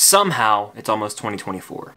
somehow it's almost 2024.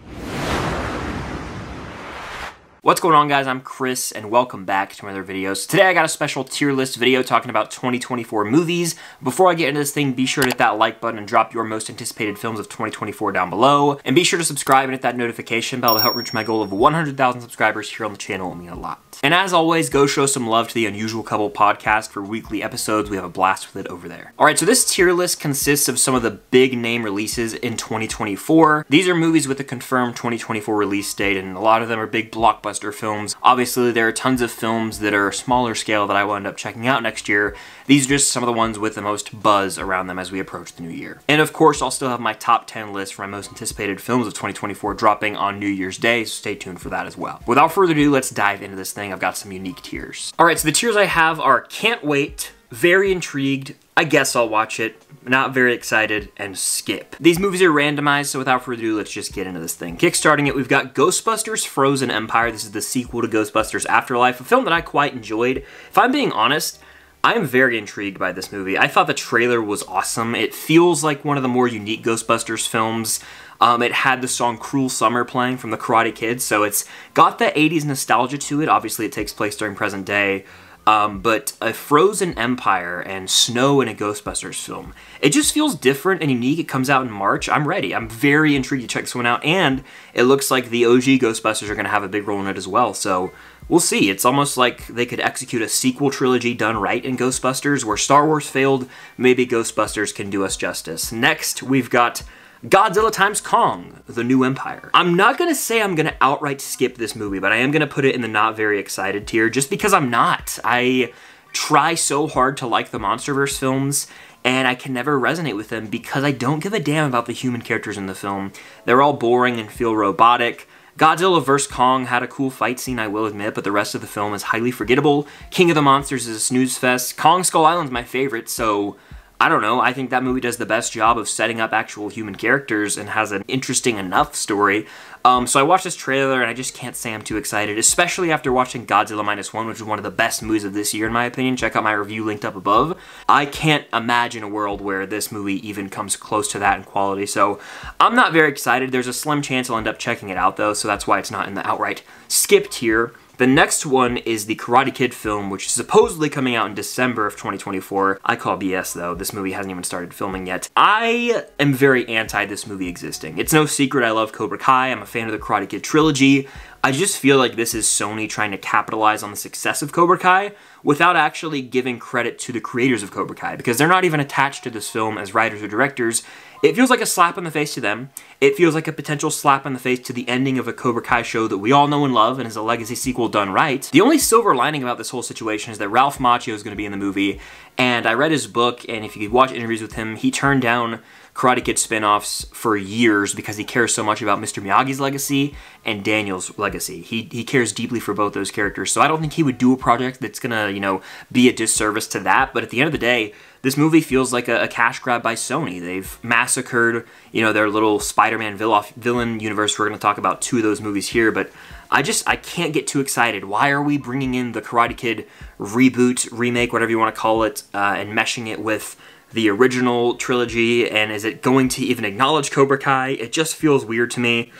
What's going on, guys? I'm Chris, and welcome back to another video. So today I got a special tier list video talking about 2024 movies. Before I get into this thing, be sure to hit that like button and drop your most anticipated films of 2024 down below. And be sure to subscribe and hit that notification bell to help reach my goal of 100,000 subscribers here on the channel. It will mean a lot. And as always, go show some love to the Unusual Couple podcast for weekly episodes. We have a blast with it over there. Alright, so this tier list consists of some of the big name releases in 2024. These are movies with a confirmed 2024 release date, and a lot of them are big blockbusters films. Obviously, there are tons of films that are smaller scale that I will end up checking out next year. These are just some of the ones with the most buzz around them as we approach the new year. And of course, I'll still have my top 10 list for my most anticipated films of 2024 dropping on New Year's Day, so stay tuned for that as well. Without further ado, let's dive into this thing. I've got some unique tiers. Alright, so the tiers I have are can't wait, very intrigued, I guess I'll watch it, not very excited, and skip. These movies are randomized, so without further ado, let's just get into this thing. Kickstarting it, we've got Ghostbusters Frozen Empire. This is the sequel to Ghostbusters Afterlife, a film that I quite enjoyed. If I'm being honest, I am very intrigued by this movie. I thought the trailer was awesome. It feels like one of the more unique Ghostbusters films. It had the song Cruel Summer playing from the Karate Kid, so it's got the 80s nostalgia to it. Obviously, it takes place during present day. But a frozen empire and snow in a Ghostbusters film. It just feels different and unique. It comes out in March. I'm ready. I'm very intrigued to check this one out, and it looks like the OG Ghostbusters are going to have a big role in it as well, so we'll see. It's almost like they could execute a sequel trilogy done right in Ghostbusters. Where Star Wars failed, maybe Ghostbusters can do us justice. Next, we've got Godzilla x Kong, The New Empire. I'm not gonna say I'm gonna outright skip this movie, but I am gonna put it in the not very excited tier just because I'm not. I try so hard to like the MonsterVerse films, and I can never resonate with them because I don't give a damn about the human characters in the film. They're all boring and feel robotic. Godzilla vs. Kong had a cool fight scene, I will admit, but the rest of the film is highly forgettable. King of the Monsters is a snooze fest. Kong Skull Island's my favorite, so I don't know, I think that movie does the best job of setting up actual human characters and has an interesting enough story. So I watched this trailer and I just can't say I'm too excited, especially after watching Godzilla Minus One, which is one of the best movies of this year in my opinion. Check out my review linked up above. I can't imagine a world where this movie even comes close to that in quality, so I'm not very excited. There's a slim chance I'll end up checking it out though, so that's why it's not in the outright skip tier. The next one is the Karate Kid film, which is supposedly coming out in December of 2024. I call BS though, this movie hasn't even started filming yet. I am very anti this movie existing. It's no secret I love Cobra Kai, I'm a fan of the Karate Kid trilogy. I just feel like this is Sony trying to capitalize on the success of Cobra Kai without actually giving credit to the creators of Cobra Kai, because they're not even attached to this film as writers or directors. It feels like a slap in the face to them. It feels like a potential slap in the face to the ending of a Cobra Kai show that we all know and love and is a legacy sequel done right. The only silver lining about this whole situation is that Ralph Macchio is going to be in the movie, and I read his book, and if you could watch interviews with him, he turned down Karate Kid spin-offs for years because he cares so much about Mr. Miyagi's legacy and Daniel's legacy. He cares deeply for both those characters, so I don't think he would do a project that's gonna, you know, be a disservice to that, but at the end of the day, this movie feels like a cash grab by Sony. They've massacred, you know, their little Spider-Man villain universe. We're gonna talk about two of those movies here, but I can't get too excited. Why are we bringing in the Karate Kid reboot, remake, whatever you want to call it, and meshing it with the original trilogy, and is it going to even acknowledge Cobra Kai? It just feels weird to me.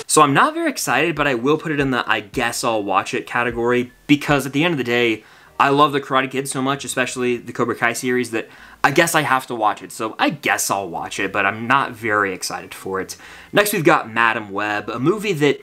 So I'm not very excited, but I will put it in the I guess I'll watch it category, because at the end of the day, I love the Karate Kid so much, especially the Cobra Kai series, that I guess I have to watch it. So I guess I'll watch it, but I'm not very excited for it. Next we've got Madam Web, a movie that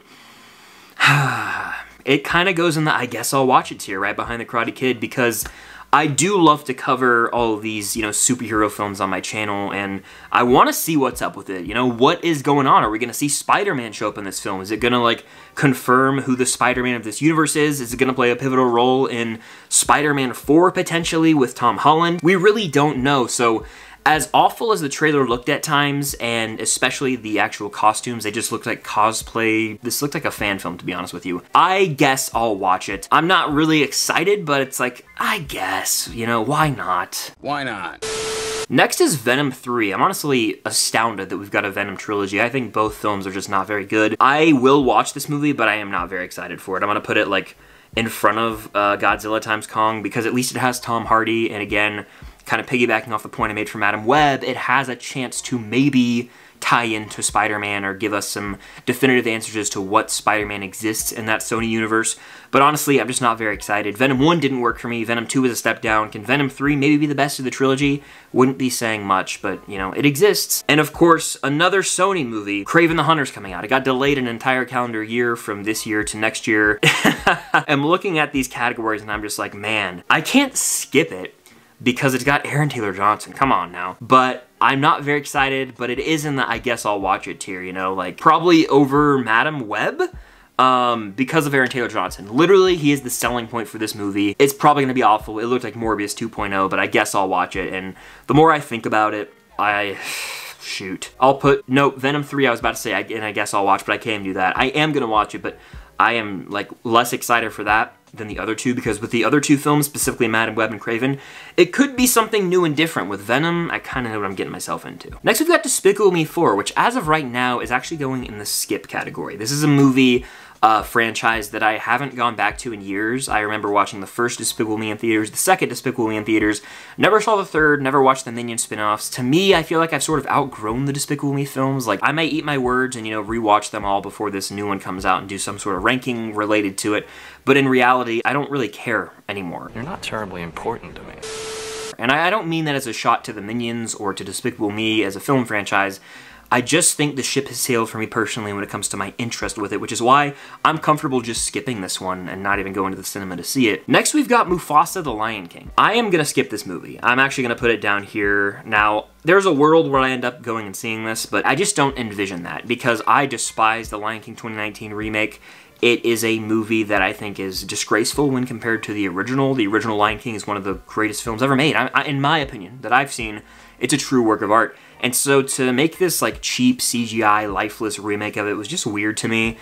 it kind of goes in the I guess I'll watch it tier right behind the Karate Kid, because I do love to cover all of these, you know, superhero films on my channel, and I want to see what's up with it. You know, what is going on? Are we going to see Spider-Man show up in this film? Is it going to, like, confirm who the Spider-Man of this universe is? Is it going to play a pivotal role in Spider-Man 4, potentially, with Tom Holland? We really don't know, so as awful as the trailer looked at times, and especially the actual costumes, they just looked like cosplay. This looked like a fan film, to be honest with you. I guess I'll watch it. I'm not really excited, but it's like, I guess, you know, why not? Why not? Next is Venom 3. I'm honestly astounded that we've got a Venom trilogy. I think both films are just not very good. I will watch this movie, but I am not very excited for it. I'm gonna put it, like, in front of Godzilla x Kong, because at least it has Tom Hardy, and again, kind of piggybacking off the point I made from Madam Web, it has a chance to maybe tie into Spider-Man or give us some definitive answers as to what Spider-Man exists in that Sony universe. But honestly, I'm just not very excited. Venom 1 didn't work for me. Venom 2 was a step down. Can Venom 3 maybe be the best of the trilogy? Wouldn't be saying much, but, you know, it exists. And of course, another Sony movie, Kraven the Hunter's coming out. It got delayed an entire calendar year from this year to next year. I'm looking at these categories and I'm just like, man, I can't skip it because it's got Aaron Taylor Johnson. Come on now. But I'm not very excited, but it is in the I guess I'll watch it tier, you know, like probably over Madam Web. Because of Aaron Taylor Johnson. Literally, he is the selling point for this movie. It's probably gonna be awful. It looked like Morbius 2.0, but I guess I'll watch it. And the more I think about it, shoot. I'll put, nope, Venom 3 I was about to say, and I guess I'll watch, but I can't do that. I am gonna watch it, but I am like less excited for that than the other two, because with the other two films, specifically Madam Web and Kraven, it could be something new and different. With Venom, I kind of know what I'm getting myself into. Next, we've got Despicable Me 4, which as of right now is actually going in the skip category. This is a movie franchise that I haven't gone back to in years. I remember watching the first Despicable Me in theaters, the second Despicable Me in theaters, never saw the third, never watched the Minion spin-offs. To me, I feel like I've sort of outgrown the Despicable Me films. Like, I might eat my words and, you know, rewatch them all before this new one comes out and do some sort of ranking related to it, but in reality, I don't really care anymore. You're not terribly important to me. And I don't mean that as a shot to the Minions or to Despicable Me as a film franchise. I just think the ship has sailed for me personally when it comes to my interest with it, which is why I'm comfortable just skipping this one and not even going to the cinema to see it. Next, we've got Mufasa the Lion King. I am gonna skip this movie. I'm actually gonna put it down here. Now, there's a world where I end up going and seeing this, but I just don't envision that because I despise the Lion King 2019 remake. It is a movie that I think is disgraceful when compared to the original. The original Lion King is one of the greatest films ever made. In my opinion, that I've seen, it's a true work of art. And so to make this like cheap CGI lifeless remake of it was just weird to me.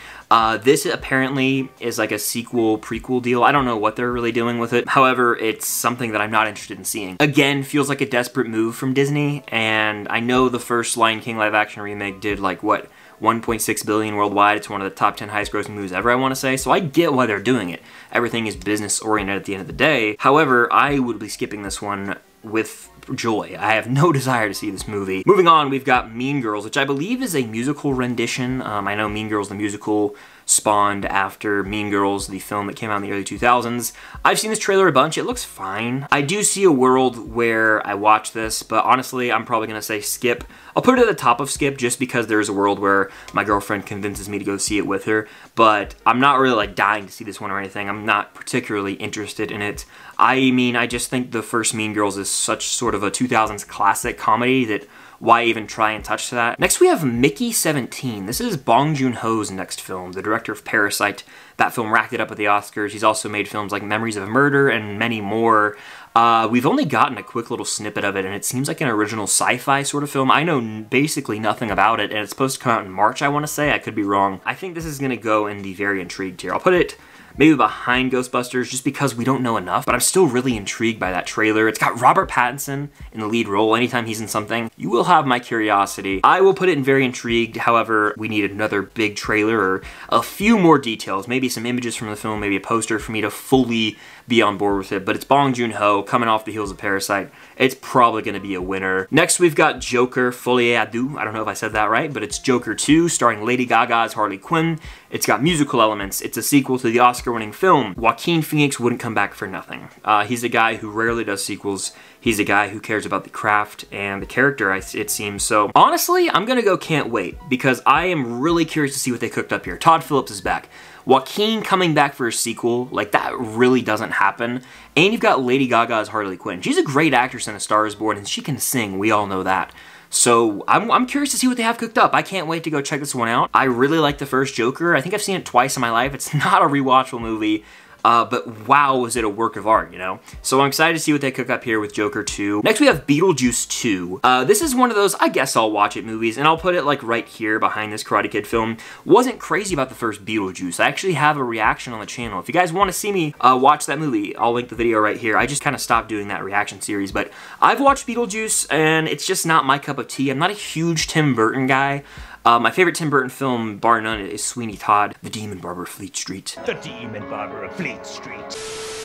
This apparently is like a sequel prequel deal. I don't know what they're really doing with it. However, it's something that I'm not interested in seeing. Again, feels like a desperate move from Disney, and I know the first Lion King live action remake did like what, 1.6 billion worldwide. It's one of the top 10 highest grossing movies ever, I want to say, so I get why they're doing it. Everything is business oriented at the end of the day. However, I would be skipping this one with joy. I have no desire to see this movie. Moving on, we've got Mean Girls, which I believe is a musical rendition. I know Mean Girls, the musical, spawned after Mean Girls, the film that came out in the early 2000s. I've seen this trailer a bunch. It looks fine. I do see a world where I watch this, but honestly, I'm probably gonna say skip. I'll put it at the top of skip just because there's a world where my girlfriend convinces me to go see it with her, but I'm not really like dying to see this one or anything. I'm not particularly interested in it. I mean, I just think the first Mean Girls is such sort of a 2000s classic comedy that why even try and touch that? Next we have Mickey 17. This is Bong Joon-ho's next film, the director of Parasite. That film racked it up at the Oscars. He's also made films like Memories of Murder and many more. We've only gotten a quick little snippet of it, and it seems like an original sci-fi sort of film. I know basically nothing about it, and it's supposed to come out in March, I want to say. I could be wrong. I think this is going to go in the very intrigued tier. I'll put it maybe behind Ghostbusters just because we don't know enough, but I'm still really intrigued by that trailer. It's got Robert Pattinson in the lead role. Anytime he's in something, you will have my curiosity. I will put it in very intrigued. However, we need another big trailer or a few more details, maybe some images from the film, maybe a poster for me to fully be on board with it, but it's Bong Joon-ho coming off the heels of Parasite. It's probably going to be a winner. Next, we've got Joker Folie à Deux. I don't know if I said that right, but it's Joker 2, starring Lady Gaga as Harley Quinn. It's got musical elements. It's a sequel to the Oscar-winning film. Joaquin Phoenix wouldn't come back for nothing. He's a guy who rarely does sequels. He's a guy who cares about the craft and the character, it seems. So honestly, I'm gonna go can't wait because I am really curious to see what they cooked up here. Todd Phillips is back. Joaquin coming back for a sequel, like that really doesn't happen. And you've got Lady Gaga as Harley Quinn. She's a great actress in A Star Is Born, and she can sing, we all know that. So I'm curious to see what they have cooked up. I can't wait to go check this one out. I really like the first Joker. I think I've seen it twice in my life. It's not a rewatchable movie. But wow, was it a work of art, you know? So I'm excited to see what they cook up here with Joker 2. Next we have Beetlejuice 2. This is one of those, I guess I'll watch it movies, and I'll put it like right here behind this Karate Kid film. Wasn't crazy about the first Beetlejuice. I actually have a reaction on the channel. If you guys want to see me watch that movie, I'll link the video right here. I just kind of stopped doing that reaction series, but I've watched Beetlejuice, and it's just not my cup of tea. I'm not a huge Tim Burton guy. My favorite Tim Burton film, bar none, is Sweeney Todd, The Demon Barber of Fleet Street. The Demon Barber of Fleet Street.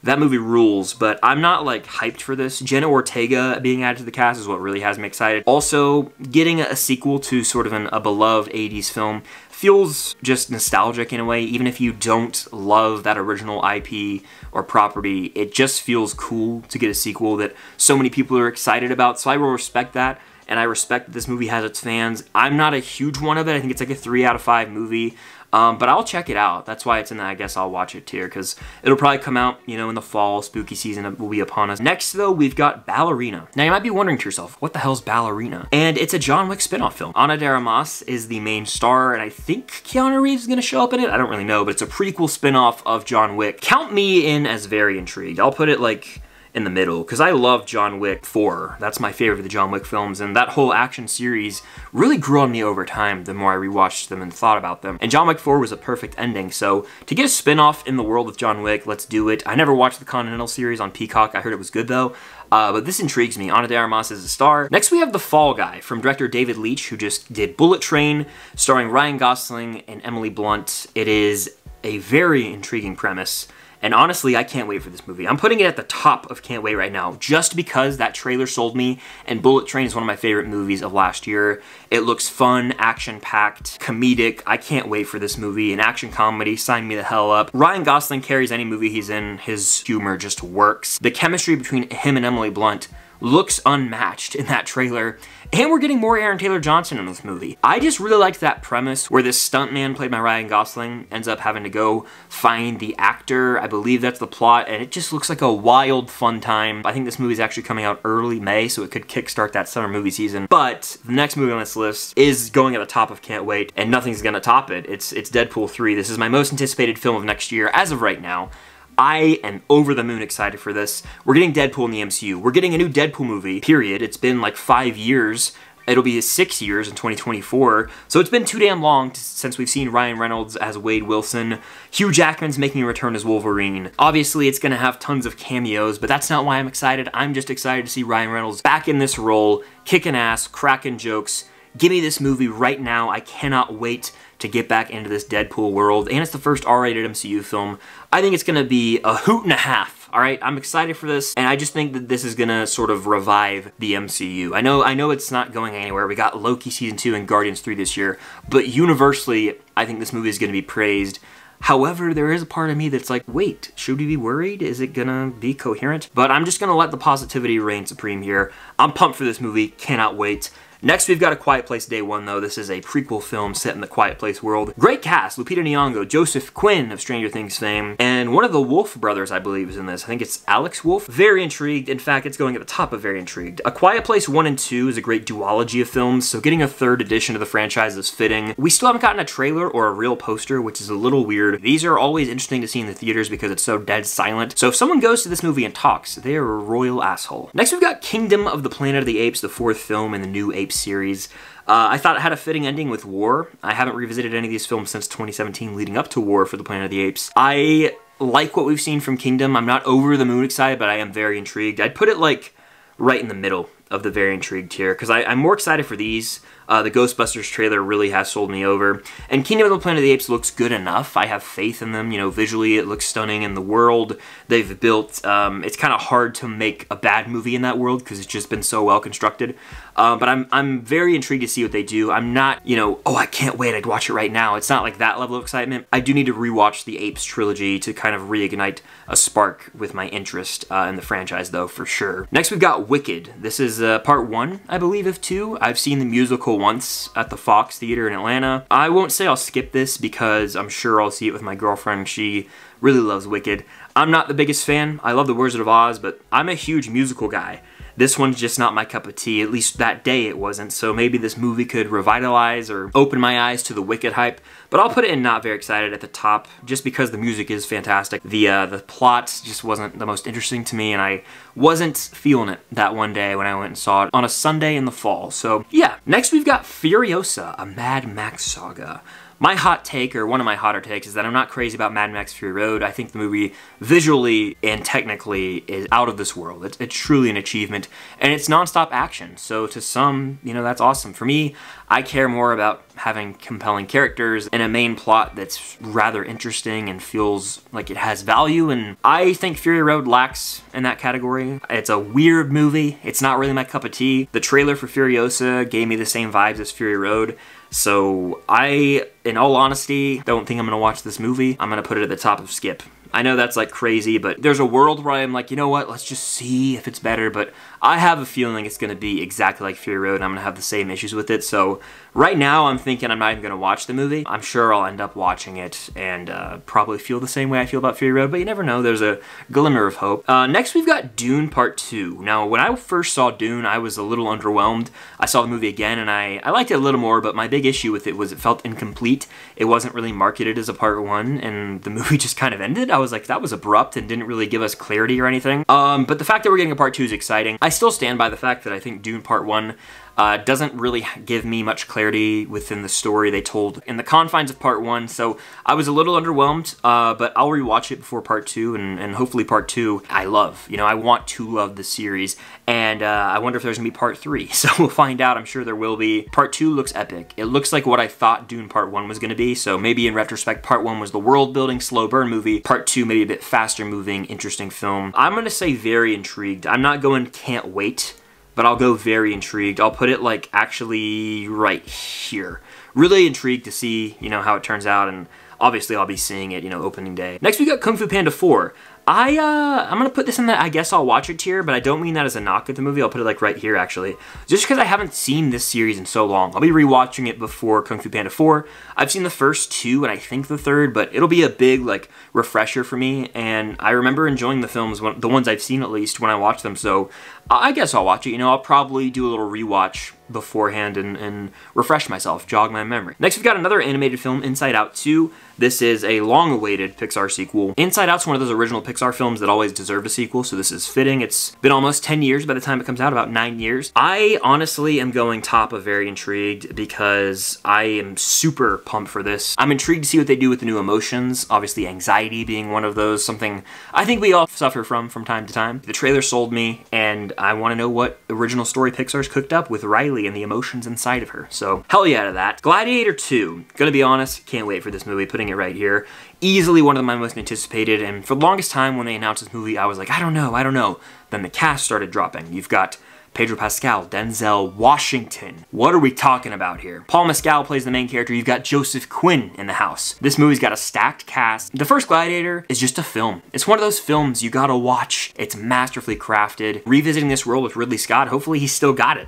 That movie rules, but I'm not like hyped for this. Jenna Ortega being added to the cast is what really has me excited. Also, getting a sequel to sort of a beloved 80s film feels just nostalgic in a way. Even if you don't love that original IP or property, it just feels cool to get a sequel that so many people are excited about, so I will respect that. And I respect that this movie has its fans. I'm not a huge one of it. I think it's like a 3 out of 5 movie. But I'll check it out. That's why it's in the I guess I'll watch it tier, because it'll probably come out, you know, in the fall. Spooky season will be upon us. Next, though, we've got Ballerina. Now, you might be wondering to yourself, what the hell's Ballerina? And it's a John Wick spin-off film. Ana de Armas is the main star, and I think Keanu Reeves is going to show up in it. I don't really know, but it's a prequel spin-off of John Wick. Count me in as very intrigued. I'll put it, like, in the middle, because I love John Wick 4. That's my favorite of the John Wick films, and that whole action series really grew on me over time the more I rewatched them and thought about them. And John Wick 4 was a perfect ending, so to get a spin-off in the world of John Wick, let's do it. I never watched the Continental series on Peacock. I heard it was good though. But this intrigues me. Ana de Armas is a star. Next we have The Fall Guy from director David Leitch, who just did Bullet Train, starring Ryan Gosling and Emily Blunt. It is a very intriguing premise. And honestly, I can't wait for this movie. I'm putting it at the top of can't wait right now, just because that trailer sold me, and Bullet Train is one of my favorite movies of last year. It looks fun, action-packed, comedic. I can't wait for this movie. An action comedy, sign me the hell up. Ryan Gosling carries any movie he's in. His humor just works. The chemistry between him and Emily Blunt looks unmatched in that trailer, and we're getting more Aaron Taylor Johnson in this movie. I just really liked that premise where this stuntman played by Ryan Gosling ends up having to go find the actor. I believe that's the plot, and it just looks like a wild, fun time. I think this movie is actually coming out early May, so it could kickstart that summer movie season. But the next movie on this list is going at the top of can't wait, and nothing's gonna top it. It's Deadpool 3. This is my most anticipated film of next year as of right now. I am over the moon excited for this. We're getting Deadpool in the MCU. We're getting a new Deadpool movie, period. It's been like 5 years. It'll be 6 years in 2024. So it's been too damn long since we've seen Ryan Reynolds as Wade Wilson. Hugh Jackman's making a return as Wolverine. Obviously, it's gonna have tons of cameos, but that's not why I'm excited. I'm just excited to see Ryan Reynolds back in this role, kicking ass, cracking jokes. Give me this movie right now. I cannot wait to get back into this Deadpool world, and it's the first R-rated MCU film. I think it's gonna be a hoot and a half, all right? I'm excited for this, and I just think that this is gonna sort of revive the MCU. I know it's not going anywhere. We got Loki Season 2 and Guardians 3 this year, but universally, I think this movie is gonna be praised. However, there is a part of me that's like, wait, should we be worried? Is it gonna be coherent? But I'm just gonna let the positivity reign supreme here. I'm pumped for this movie, cannot wait. Next, we've got A Quiet Place Day 1, though. This is a prequel film set in the Quiet Place world. Great cast. Lupita Nyong'o, Joseph Quinn of Stranger Things fame, and one of the Wolf brothers, I believe, is in this. I think it's Alex Wolf. Very intrigued. In fact, it's going at the top of very intrigued. A Quiet Place 1 and 2 is a great duology of films, so getting a third edition of the franchise is fitting. We still haven't gotten a trailer or a real poster, which is a little weird. These are always interesting to see in the theaters because it's so dead silent. So if someone goes to this movie and talks, they are a royal asshole. Next, we've got Kingdom of the Planet of the Apes, the 4th film in the new Apes series. I thought it had a fitting ending with War. I haven't revisited any of these films since 2017 leading up to War for the Planet of the Apes. I like what we've seen from Kingdom. I'm not over the moon excited, but I am very intrigued. I'd put it like right in the middle of the very intrigued tier, because I'm more excited for these. The Ghostbusters trailer really has sold me over. And Kingdom of the Planet of the Apes looks good enough. I have faith in them. You know, visually it looks stunning, in the world they've built. It's kind of hard to make a bad movie in that world because it's just been so well constructed. But I'm very intrigued to see what they do. I'm not, you know, oh, I can't wait, I'd watch it right now. It's not like that level of excitement. I do need to rewatch the Apes trilogy to kind of reignite a spark with my interest in the franchise, though, for sure. Next, we've got Wicked. This is part 1, I believe, of 2. I've seen the musical once at the Fox Theater in Atlanta. I won't say I'll skip this because I'm sure I'll see it with my girlfriend. She really loves Wicked. I'm not the biggest fan. I love The Wizard of Oz, but I'm a huge musical guy. This one's just not my cup of tea, at least that day it wasn't, so maybe this movie could revitalize or open my eyes to the Wicked hype, but I'll put it in not very excited at the top, just because the music is fantastic. The plot just wasn't the most interesting to me, and I wasn't feeling it that one day when I went and saw it on a Sunday in the fall, so yeah. Next we've got Furiosa, a Mad Max saga. My hot take, or one of my hotter takes, is that I'm not crazy about Mad Max Fury Road. I think the movie visually and technically is out of this world. It's truly an achievement, and it's nonstop action. So to some, you know, that's awesome. For me, I care more about having compelling characters and a main plot that's rather interesting and feels like it has value, and I think Fury Road lacks in that category. It's a weird movie. It's not really my cup of tea. The trailer for Furiosa gave me the same vibes as Fury Road, so I, in all honesty, don't think I'm gonna watch this movie. I'm gonna put it at the top of skip. I know that's like crazy, but there's a world where I'm like, you know what, let's just see if it's better, but I have a feeling it's gonna be exactly like Fury Road and I'm gonna have the same issues with it, so right now I'm thinking I'm not even gonna watch the movie. I'm sure I'll end up watching it and probably feel the same way I feel about Fury Road, but you never know, there's a glimmer of hope. Next we've got Dune Part 2. Now, when I first saw Dune, I was a little underwhelmed. I saw the movie again and I liked it a little more, but my big issue with it was it felt incomplete. It wasn't really marketed as a Part 1, and the movie just kind of ended. I was like, that was abrupt and didn't really give us clarity or anything. But the fact that we're getting a Part 2 is exciting. I still stand by the fact that I think Dune Part 1 doesn't really give me much clarity within the story they told in the confines of Part 1, so I was a little underwhelmed, but I'll rewatch it before Part 2, and hopefully Part 2 I love. You know, I want to love the series, and I wonder if there's gonna be Part 3, so we'll find out. I'm sure there will be. Part 2 looks epic. It looks like what I thought Dune Part 1 was gonna be, so maybe in retrospect, Part 1 was the world-building, slow burn movie. Part 2 maybe a bit faster-moving, interesting film. I'm gonna say very intrigued. I'm not going can't wait, but I'll go very intrigued. I'll put it like actually right here. Really intrigued to see, you know, how it turns out, and obviously I'll be seeing it, you know, opening day. Next we got Kung Fu Panda 4. I'm gonna put this in the I guess I'll watch it tier, but I don't mean that as a knock at the movie. I'll put it like right here actually. Just because I haven't seen this series in so long. I'll be rewatching it before Kung Fu Panda 4. I've seen the first two and I think the third, but it'll be a big like refresher for me, and I remember enjoying the films, the ones I've seen at least, when I watched them, so I guess I'll watch it. You know, I'll probably do a little rewatch beforehand and refresh myself, jog my memory. Next we've got another animated film, Inside Out 2. This is a long-awaited Pixar sequel. Inside Out's one of those original Pixar films that always deserved a sequel, so this is fitting. It's been almost 10 years by the time it comes out, about 9 years. I honestly am going top of very intrigued because I am super pumped for this. I'm intrigued to see what they do with the new emotions, obviously anxiety being one of those, something I think we all suffer from time to time. The trailer sold me, and I want to know what original story Pixar's cooked up with Riley and the emotions inside of her. So, hell yeah to that. Gladiator 2. Gonna be honest, can't wait for this movie. Putting it right here. Easily one of my most anticipated, and for the longest time when they announced this movie, I was like, I don't know. Then the cast started dropping. You've got Pedro Pascal, Denzel Washington. What are we talking about here? Paul Mescal plays the main character. You've got Joseph Quinn in the house. This movie's got a stacked cast. The first Gladiator is just a film. It's one of those films you gotta watch. It's masterfully crafted. Revisiting this world with Ridley Scott, hopefully he still got it.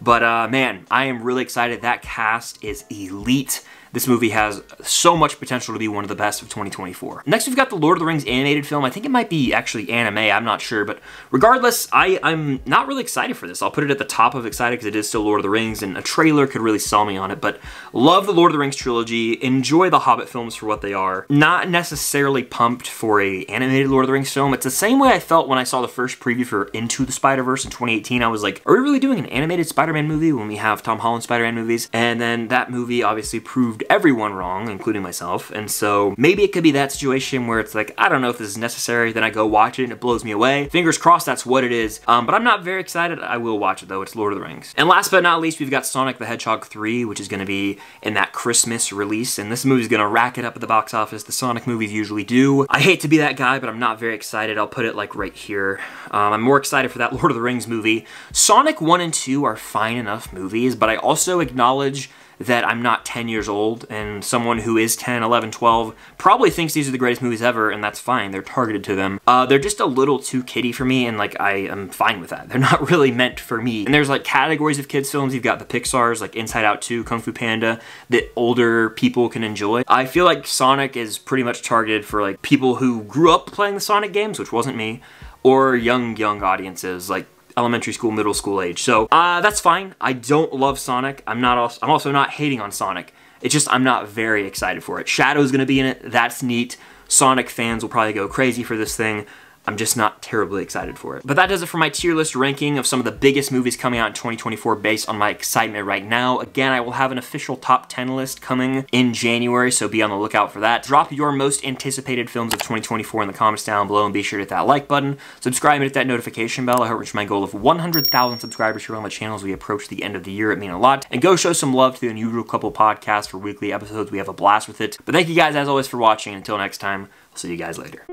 But man, I am really excited. That cast is elite. This movie has so much potential to be one of the best of 2024. Next, we've got the Lord of the Rings animated film. I think it might be actually anime, I'm not sure, but regardless, I'm not really excited for this. I'll put it at the top of excited because it is still Lord of the Rings, and a trailer could really sell me on it, but love the Lord of the Rings trilogy, enjoy the Hobbit films for what they are. Not necessarily pumped for a animated Lord of the Rings film. It's the same way I felt when I saw the first preview for Into the Spider-Verse in 2018. I was like, are we really doing an animated Spider-Man movie when we have Tom Holland Spider-Man movies? And then that movie obviously proved everyone wrong, including myself, and so maybe it could be that situation where it's like, I don't know if this is necessary, then I go watch it and it blows me away. Fingers crossed that's what it is, but I'm not very excited. I will watch it though. It's Lord of the Rings. And last but not least, we've got Sonic the Hedgehog 3, which is going to be in that Christmas release, and this movie's going to rack it up at the box office. The Sonic movies usually do. I hate to be that guy, but I'm not very excited. I'll put it like right here. I'm more excited for that Lord of the Rings movie. Sonic 1 and 2 are fine enough movies, but I also acknowledge that I'm not 10 years old, and someone who is 10, 11, 12 probably thinks these are the greatest movies ever, and that's fine. They're targeted to them. They're just a little too kiddie for me, and like I am fine with that. They're not really meant for me. And there's like categories of kids films. You've got the Pixars, like Inside Out 2, Kung Fu Panda, that older people can enjoy. I feel like Sonic is pretty much targeted for like people who grew up playing the Sonic games, which wasn't me, or young audiences, like elementary school, middle school age. So that's fine. I don't love Sonic. I'm also not hating on Sonic. It's just I'm not very excited for it. Shadow's gonna be in it. That's neat. Sonic fans will probably go crazy for this thing. I'm just not terribly excited for it. But that does it for my tier list ranking of some of the biggest movies coming out in 2024 based on my excitement right now. Again, I will have an official top 10 list coming in January, so be on the lookout for that. Drop your most anticipated films of 2024 in the comments down below, and be sure to hit that like button, subscribe, and hit that notification bell. I hope to reach my goal of 100,000 subscribers here on the channel as we approach the end of the year. It means a lot. And go show some love to the Unusual Couple podcast for weekly episodes. We have a blast with it. But thank you guys, as always, for watching. Until next time, I'll see you guys later.